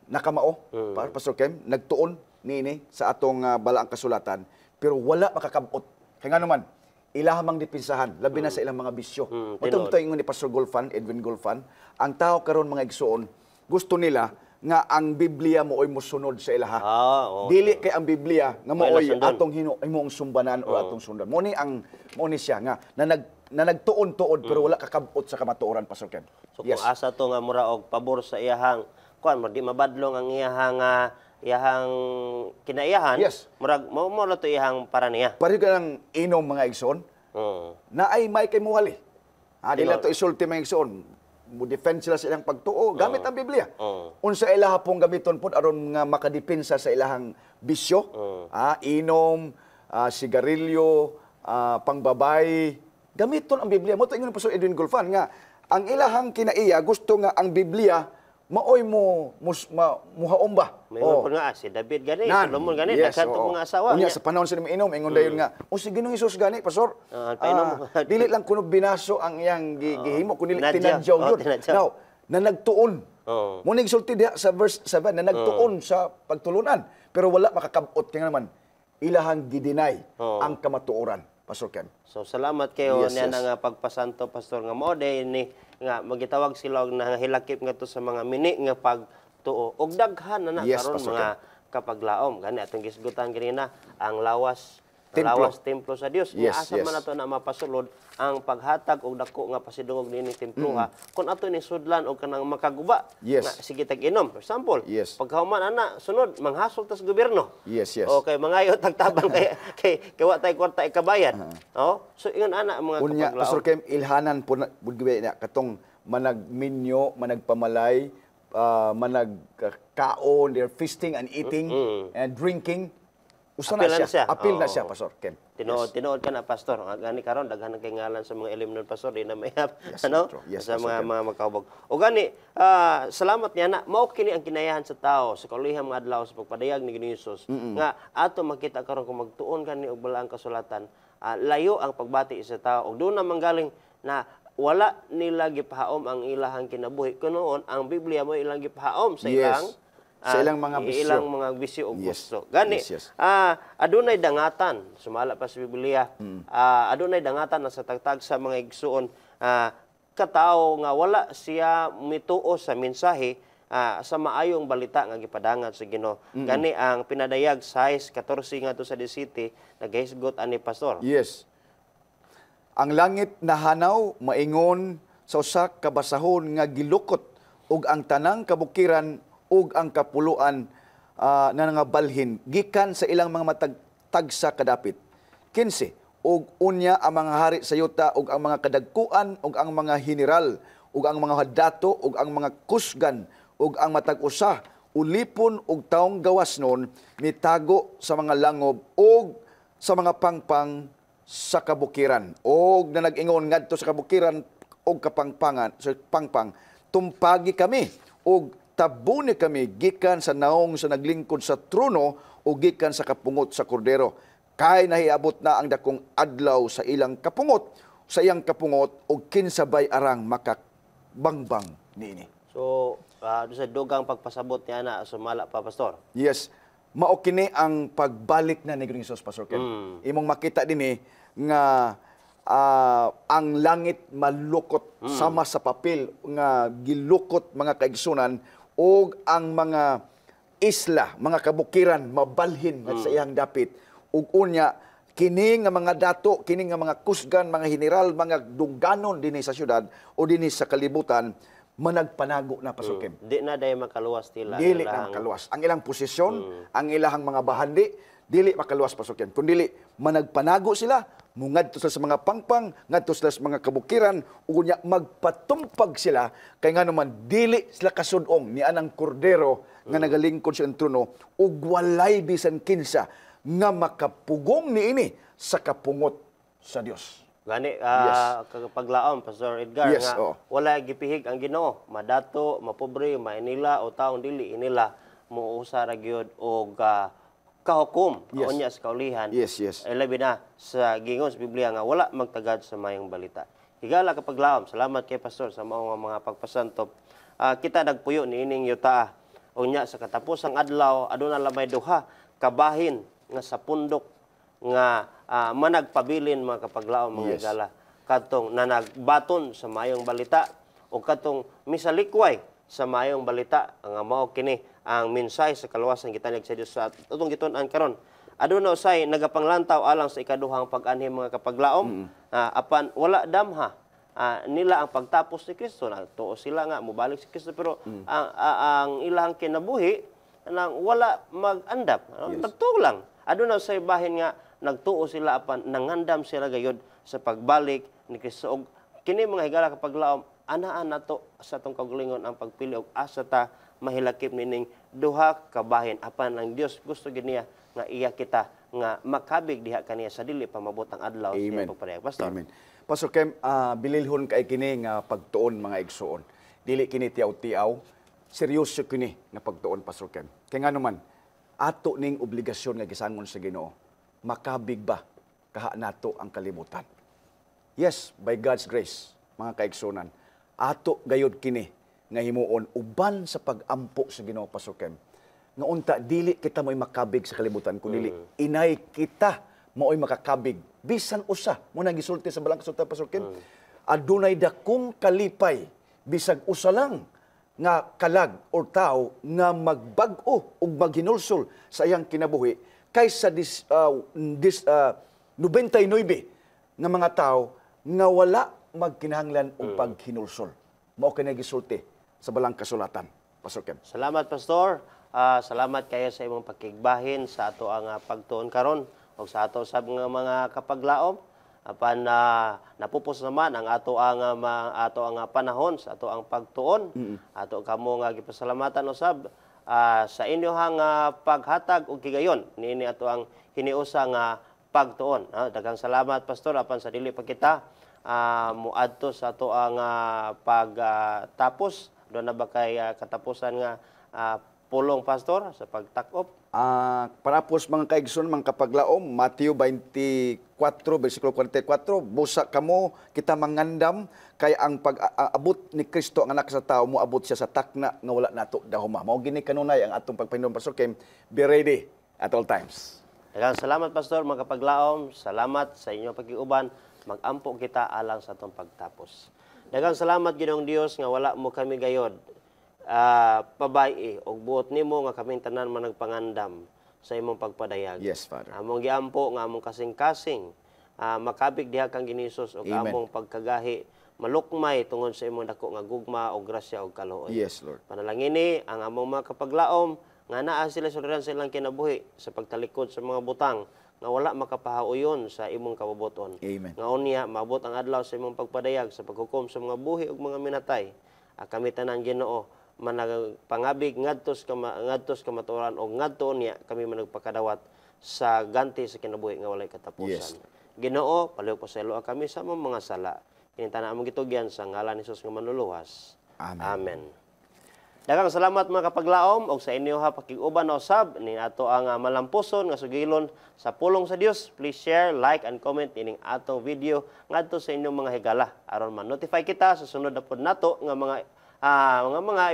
nakamao, Pastor Kem, nagtuon niini sa atong balaang kasulatan, pero wala makakabot. Kaya nga naman, ilahamang depensahan, labi na sa ilang mga bisyo. Matong ingon ni Pastor Golfan, Edwin Golfan, ang tao karon mga igsoon, gusto nila nga ang Biblia mooy mosunod sa ilaha. Dili kay ang Biblia nga mooy atong imong sumbanan o atong sundan. Mo ni siya nga na nagtuon-tuod pero wala kakabot sa kamatuoran, Pastor Ken. So kung asa to nga mura og pabor sa iyahang kuan mo di mabadlong ang iyahang kinaiyahan, murag mo to iyahang para niya. Pari ka ng inom mga igsoon. Na ay may kay muhali. Dili to isulti mga igsoon. Mo defend sila sa ilang pagtuo gamit ang Biblia. Unsa ilaha pong gamiton pud aron nga makadepensa sa ilahang bisyo, inom, sigarilyo, pangbabay, gamiton ang Biblia. Mo to ingon Pastor Edwin Golfan nga ang ilahang kinaiya gusto nga ang Biblia maoy mo muhaom ba? May ingon nga si David gani, Solomon gani, daghan to mga asawa. Unya sa panahon sa inom ingon dayon nga, si Ginoong Hesus gani, pastor. Dili lang kuno binaso ang iyang gihimo kundi tinadyaw yun. Now, na nagtuon. Mo nigsulti diha sa verse 7 na nagtuon sa pagtulunan, pero wala makakabot kaya naman ilahang gidinay ang kamatuoran, Pastor Ken. So salamat kayo niya nga pagpasanto pastor nga mo ni nga magitawag sila og nahilakip nga to sa mga mini nga pagtuo og daghan na karon mga kapaglaom gani atong gisgutan ganina ang lawas templo sa Dios nga asa man nato na mapasulod ang paghatag og dako nga pasidungog niini templo kun ato ni sudlan og kanang makaguba nga sige tag-inom for example pagkahuman ana sunod manghasol tas gobyerno okay mangayo tagtabang kay wa tay kwarta ikabayad so ingon ana mga kapaglaom Pastor Kem ilhanan po budgibe na katong managminyo managpamalay managkaon they're feasting and eating and drinking. Apil na siya, Pastor Ken. Tinuod ka na, Pastor. Gani karon daghan kay ngalan sa mga eliminal pastor di na may sa mga makahubog. O gani, salamat niya na mao kini ang kinayahan sa tao sa kaulihang mga adlaw sa pagpadayag ni Ginoong Hesus nga ato makita karon kung magtuon kani og balaang kasulatan, layo ang pagbati sa tao. Og doon na manggaling na wala nila gipahaom ang ilahang kinabuhi. Kunoon ang Biblia mo ilang gipahaom sa ilang mga bisyo o gusto. Gani, adunay dangatan, sumala pa sa Biblia, adunay dangatan na sa tagtag sa mga igsuon, katao nga wala siya mituo sa mensahe sa maayong balita nga gipadangan sa Ginoo. Gani ang pinadayag 6:14 ngadto sa 17 nagahisgot ani pastor. Yes. Ang langit nahanaw maingon sa usa ka basahon nga gilukot ug ang tanang kabukiran ug ang kapuluan na nangabalhin gikan sa ilang mga matagtagsa kadapit. 15 ug unya ang mga hari sa yuta ug ang mga kadagkuan ug ang mga general ug ang mga hadato ug ang mga kusgan ug ang matag-usa ulipon ug taong gawasnon mitago sa mga langob ug sa mga pangpang sa kabukiran ug na nag-ingon ngadto sa kabukiran ug kapangpangan sa pangpang tumpagi kami ug tabuni kami gikan sa naong sa naglingkod sa trono o gikan sa kapungot sa kordero. Kay nahiabot na ang dakong adlaw sa ilang kapungot, sa iyang kapungot o kinsabay arang makakbangbang niini. So, sa dugang pagpasabot niya na sumala pa, Pastor? Yes. Mao kini ang pagbalik na ni Ginoong Hesus, Pastor Ken. Imong makita dinhi nga ang langit malukot sama sa papel nga gilukot mga kaigsunan o ang mga isla, mga kabukiran mabalhin sa iyang dapit ug unya kini nga mga dato, kini nga mga kusgan, mga general, mga dungganon dinhi sa syudad o dinhi sa kalibutan managpanago na pasukim. Di na day makaluwas tila. Dili na makaluwas. Ang ilang posisyon, ang ilang mga bahandi, dili makaluwas pasukin. Kung dili, managpanago sila, mungadto sila sa mga pangpang, ngadto sila sa mga kabukiran, unya magpatumpag sila, kay nga naman, dili sila kasudong ni anang kordero nga nagalingkod sa trono, ug walay bisan kinsa nga makapugong niini sa kapungot sa Dios. Gani, Yes. paglaom, Pastor Edgar, Yes, nga oo. wala gipihig ang Ginoo, madato, mapobre, mainila, o taong dili inila, muusa ra gyud og kahukom, Yes. unya sa kaulihan. Yes, yes. Labi na sa gingon sa Biblia nga wala magtagad sa mayong balita. Higala ka paglaom, salamat kay Pastor sa mao nga mga pagpasantop. Kita nagpuyo niining yuta, unya sa katapusang adlaw, aduna lamay duha kabahin nga sa pundok nga managpabilin mga kapaglaom mga Yes. higala katong nanagbaton sa mayong balita o katong misalikway sa mayong balita nga mao kini ang mensahe sa kaluwasan gitanyag sa Dios sa tutong gitun-an karon. Aduna usay nagapanglantaw alang sa ikaduhang pag-anhim mga kapaglaom apan wala damha nila ang pagtapos ni Kristo na tuo sila nga mobalik si Kristo pero ang ilang kinabuhi nang wala mag-andap nagtuo lang aduna usay bahin nga nagtuo sila apan nangandam sila gayud sa pagbalik ni Kristo og kini mga higala kapaglaom anaan nato sa atong kaugalingon ang pagpili og asa ta mahilakip nining duha ka bahin apan ang Dios gusto gid niya nga iya kita nga makabig diha kaniya sa dili pa mabot ang adlaw sa iyang pagparehag. Pastor. Amen. Pastor Kem, bililhon kay kini nga pagtuon mga igsuon. Dili kini tiaw-tiaw, seryoso kini nga pagtuon Pastor Kem. Kay nga naman ato ning obligasyon nga gisangon sa Ginoo, makabig ba kaha nato ang kalibutan. Yes, by God's grace, mga kaigsunan, ato gayud kini nga himuon uban sa pag-ampo sa Ginoo Pastor Kem. Nga unta dili kita mo'y makabig sa kalibutan kun dili inay kita mo'y makakabig bisan usa mo nang gisulti sa balang kasultan Pastor Kem. Adunay dakong kalipay bisag usa lang nga kalag or tao nga magbag-o ug maghinulsol sa iyang kinabuhi kaysa 99 nga mga tao nga wala magkinahanglan og paghinulsol. Mao kini gisulti sa balang kasulatan Pastor Kem. Salamat Pastor. Salamat kayo sa imong pakigbahin sa ato ang pagtuon karon o sa ato sab nga mga kapaglaom apan napupos naman ang ato ang panahon sa ato ang pagtuon ato kamo nga gipasalamatan usab sa inyohang paghatag og kigayon niini ato ang hiniusa nga pagtuon. Daghang salamat Pastor apan sa dili pa kita muadto sa ato ang pagtapos do na ba kay katapusan nga pulong Pastor sa pagtakop. Parapos mga kaigsoon, mga kapaglaom, Mateo 24, versikulo 44, busa kamo, kita mangandam, kay ang pag-abot ni Kristo ang anak sa tao, moabot siya sa takna nga wala nato dahuma. Mao gini kanunay ang atong pagpahindom Pastor Kem, be ready at all times. Daghang salamat Pastor, mga kapaglaom, salamat sa inyong pag-iuban, mag-ampo kita alang sa atong pagtapos. Daghang salamat Ginoong Dios nga wala mo kami gayod pabay og buot nimo nga kaming tanan man nagpangandam sa imong pagpadayag. Yes, Father. Among giampo nga among kasing-kasing makabig diha kang Ginisus og Amen. among pagkagahi malukmay tungod sa imong dako nga gugma og grasya og kaluoy. Yes, Lord. Panalangini ang among mga kapaglaom nga naa sila suliran sa ilang kinabuhi sa pagtalikod sa mga butang nga wala makapahauyon sa imong kabubuton. Amen. Nga unya maabot ang adlaw sa imong pagpadayag sa paghukom sa mga buhi ug mga minatay. Kami tanan Ginoo managpangabig ngadtos kamatuoran og ngadto niya kami managpakadawat sa ganti sa kinabuhi nga walay katapusan. Yes. Ginoo, palihog pasaylo kami sa among mga sala. Kinitana among gitugyan sa ngalan ni Jesus nga manluluwas. Amen. Amen. Daghang salamat mga kapaglaom og sa inyo ha pakig-uban na usab ni ato ang malampuson nga sugilon sa pulong sa Dios. Please share, like and comment ining atong video ngadto sa inyong mga higala aron ma-notify kita sa sunod na pod nato nga mga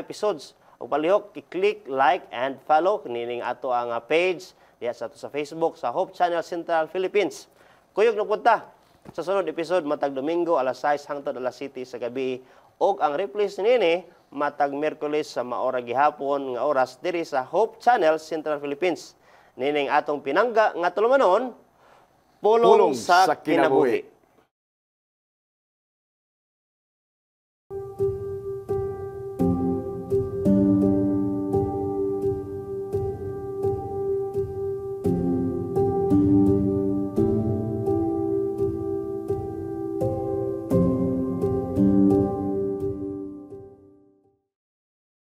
episodes. Og palihok i-click, like and follow nining ato ang page diha sa Facebook sa Hope Channel Central Philippines. Kuyog na punta. Sa sunod episode, matag Domingo, alas 6 hangtod alas 7 sa gabi. Og ang replays nini, matag Merkulis sa maora gihapon nga oras diri sa Hope Channel, Central Philippines. Nining atong pinangga nga tulumanon, pulong sa kinabuhi.